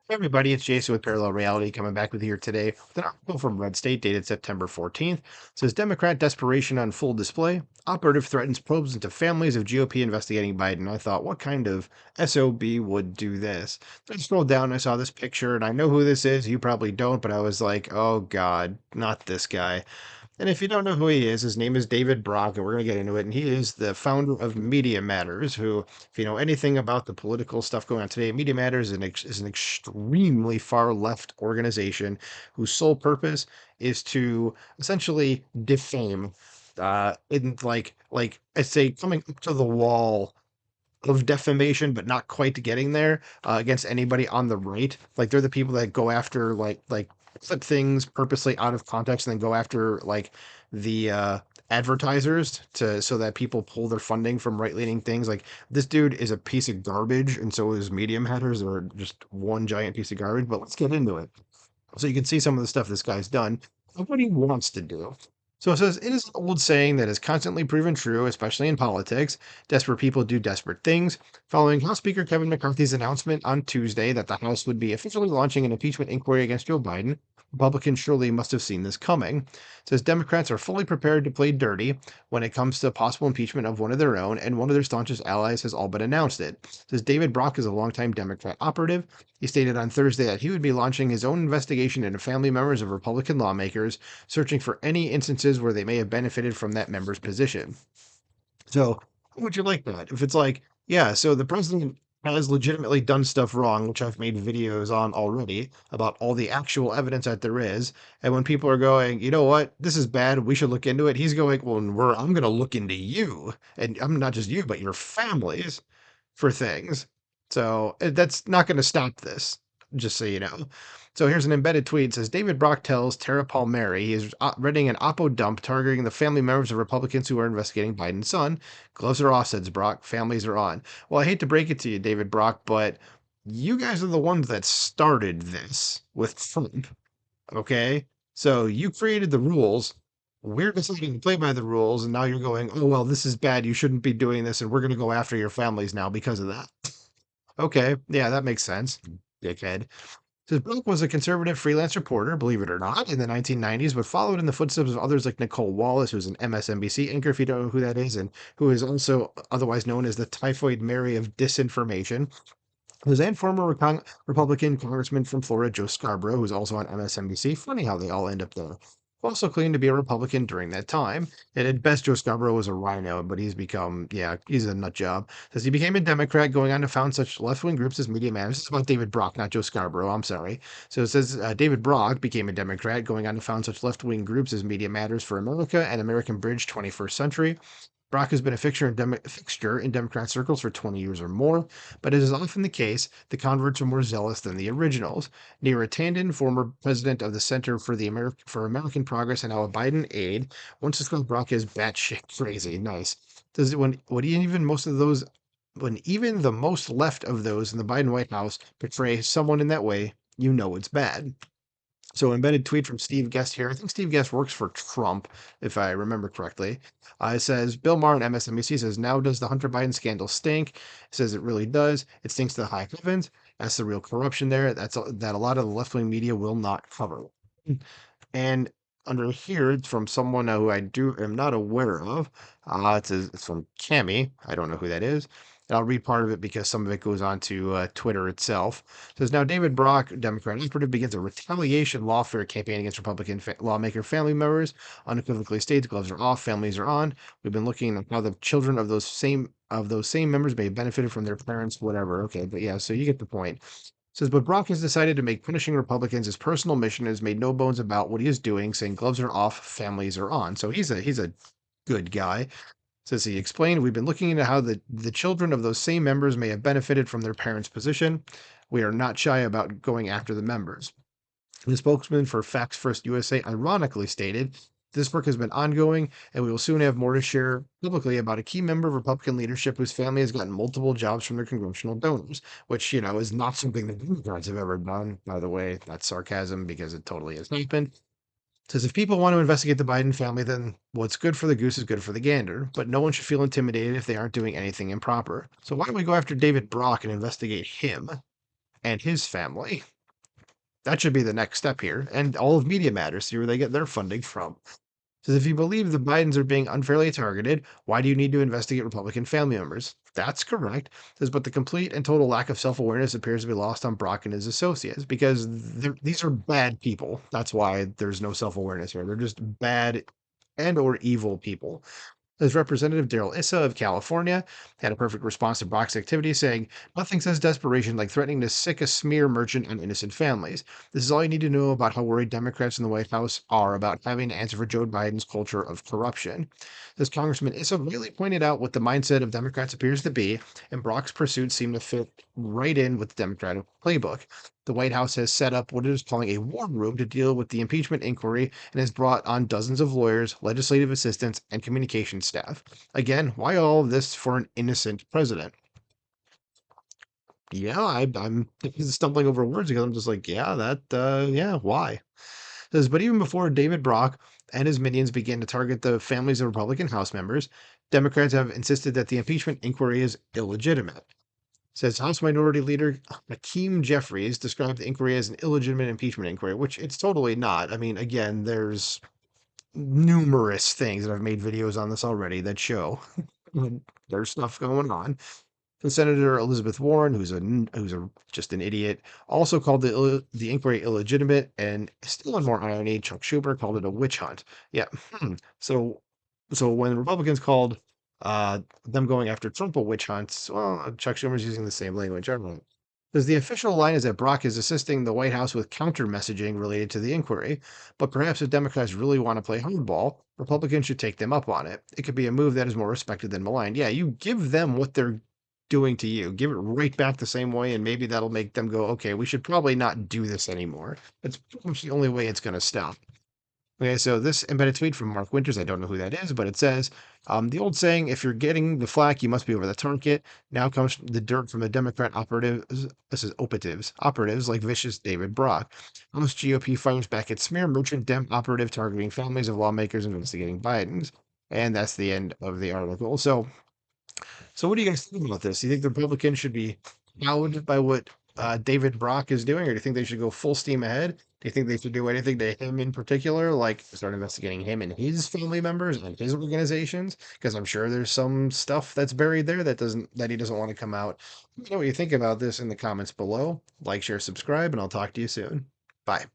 Hey everybody, it's Jason with Parallel Reality coming back with you here today with an article from Red State dated September 14th. It says Democrat desperation on full display. Operative threatens probes into families of GOP investigating Biden. I thought, what kind of SOB would do this? Then I scrolled down and I saw this picture, and I know who this is. You probably don't, but I was like, oh God, not this guy. And if you don't know who he is, his name is David Brock, and we're going to get into it. And he is the founder of Media Matters, who, if you know anything about the political stuff going on today, Media Matters is an extremely far left organization whose sole purpose is to essentially defame, in like I say, coming up to the wall of defamation, but not quite getting there against anybody on the right. Like they're the people that go after like clip things purposely out of context and then go after like the advertisers to so that people pull their funding from right leaning things. Like this dude is a piece of garbage, and so his Media Matters are just one giant piece of garbage. But let's get into it. So you can see some of the stuff this guy's done and what he wants to do. So it says, it is an old saying that is constantly proven true, especially in politics. Desperate people do desperate things. Following House Speaker Kevin McCarthy's announcement on Tuesday that the House would be officially launching an impeachment inquiry against Joe Biden, Republicans surely must have seen this coming. It says Democrats are fully prepared to play dirty when it comes to possible impeachment of one of their own, and one of their staunchest allies has all but announced it. It says David Brock is a longtime Democrat operative. He stated on Thursday that he would be launching his own investigation into family members of Republican lawmakers, searching for any instances where they may have benefited from that member's position. So, how would you like that? If it's like, yeah, so the president has legitimately done stuff wrong, which I've made videos on already about all the actual evidence that there is. And when people are going, you know what, this is bad, we should look into it, he's going, well, I'm going to look into you. And I'm not just you, but your families for things. So that's not going to stop this, just so you know. So here's an embedded tweet. It says David Brock tells Tara Palmieri he is readying an Oppo dump targeting the family members of Republicans who are investigating Biden's son. Gloves are off, says Brock. Families are on. Well, I hate to break it to you, David Brock, but you guys are the ones that started this with Trump. Okay? So you created the rules. We're deciding to play by the rules, and now you're going, oh, well, this is bad. You shouldn't be doing this, and we're going to go after your families now because of that. Okay. Yeah, that makes sense, dickhead. Says Blake was a conservative freelance reporter, believe it or not, in the 1990s, but followed in the footsteps of others like Nicole Wallace, who's an MSNBC anchor, if you don't know who that is, and who is also otherwise known as the Typhoid Mary of disinformation. There's and former Republican Congressman from Florida, Joe Scarborough, who's also on MSNBC. Funny how they all end up there. Also claimed to be a Republican during that time. And at best, Joe Scarborough was a rhino, but he's become, yeah, he's a nut job. Says he became a Democrat, going on to found such left wing groups as Media Matters. This is about David Brock, not Joe Scarborough. I'm sorry. So it says David Brock became a Democrat, going on to found such left wing groups as Media Matters for America and American Bridge 21st Century. Brock has been a fixture in Democrat circles for 20 years or more, but as is often the case, the converts are more zealous than the originals. Neera Tanden, former president of the Center for for American Progress and now a Biden aide, once described Brock as batshit crazy. Nice. Does it when even most of those when even the most left of those in the Biden White House portray someone in that way, you know it's bad. So embedded tweet from Steve Guest here. I think Steve Guest works for Trump, if I remember correctly. It says Bill Maher on MSNBC says, "Now does the Hunter Biden scandal stink?" It says it really does. It stinks to the high heavens. That's the real corruption there. That a lot of the left wing media will not cover. And under here, it's from someone who I do am not aware of. It's from Cami. I don't know who that is. And I'll read part of it because some of it goes on to Twitter itself. It says now David Brock, Democrat operative, begins a retaliation lawfare campaign against Republican lawmaker family members. Unequivocally states gloves are off, families are on. We've been looking at how the children of those same members may have benefited from their parents, whatever. Okay, but yeah, so you get the point. Says, but Brock has decided to make punishing Republicans his personal mission and has made no bones about what he is doing, saying gloves are off, families are on. So he's a good guy. Says he explained, we've been looking into how the children of those same members may have benefited from their parents' position. We are not shy about going after the members. The spokesman for Facts First USA ironically stated, this work has been ongoing, and we will soon have more to share publicly about a key member of Republican leadership whose family has gotten multiple jobs from their congressional donors, which, you know, is not something the Democrats have ever done. By the way, that's sarcasm because it totally has happened. Says if people want to investigate the Biden family, then what's good for the goose is good for the gander, but no one should feel intimidated if they aren't doing anything improper. So why don't we go after David Brock and investigate him and his family? That should be the next step here. And all of Media Matters, see where they get their funding from. Says if you believe the Bidens are being unfairly targeted, why do you need to investigate Republican family members? That's correct. Says, but the complete and total lack of self-awareness appears to be lost on Brock and his associates because these are bad people. That's why there's no self-awareness here. They're just bad and or evil people. As Representative Daryl Issa of California had a perfect response to Brock's activity, saying, nothing says desperation like threatening to sick a smear merchant on innocent families. This is all you need to know about how worried Democrats in the White House are about having to answer for Joe Biden's culture of corruption. This Congressman Issa really pointed out what the mindset of Democrats appears to be, and Brock's pursuits seem to fit right in with the Democratic playbook. The White House has set up what it is calling a war room to deal with the impeachment inquiry and has brought on dozens of lawyers, legislative assistants, and communication staff. Again, why all of this for an innocent president? Yeah, I'm stumbling over words because I'm just like, yeah, yeah, why? Says, but even before David Brock and his minions began to target the families of Republican House members, Democrats have insisted that the impeachment inquiry is illegitimate. Says House Minority Leader Hakeem Jeffries described the inquiry as an illegitimate impeachment inquiry, which it's totally not. I mean, again, there's numerous things that I've made videos on this already that show there's stuff going on. And Senator Elizabeth Warren, who's just an idiot, also called the inquiry illegitimate, and still in more irony, Chuck Schumer called it a witch hunt. Yeah. So so when Republicans called them going after Trump a witch hunt, well, Chuck Schumer's using the same language. I don't know. Because the official line is that Brock is assisting the White House with counter messaging related to the inquiry, but perhaps if Democrats really want to play hardball, Republicans should take them up on it. It could be a move that is more respected than maligned. Yeah, you give them what they're doing to you, give it right back the same way, and maybe that'll make them go, okay, we should probably not do this anymore. That's pretty much the only way it's going to stop. Okay, so this embedded tweet from Mark Winters, I don't know who that is, but it says, the old saying, if you're getting the flack, you must be over the target. Now comes the dirt from the Democrat operatives, this is operatives like vicious David Brock. House GOP fires back at smear merchant Dem operative targeting families of lawmakers investigating Biden's. And that's the end of the article. So what do you guys think about this? Do you think the Republicans should be cowed by what David Brock is doing, or do you think they should go full steam ahead? Do you think they should do anything to him in particular, like start investigating him and his family members and his organizations? Because I'm sure there's some stuff that's buried there that he doesn't want to come out. Let me know what you think about this in the comments below. Like, share, subscribe, and I'll talk to you soon. Bye.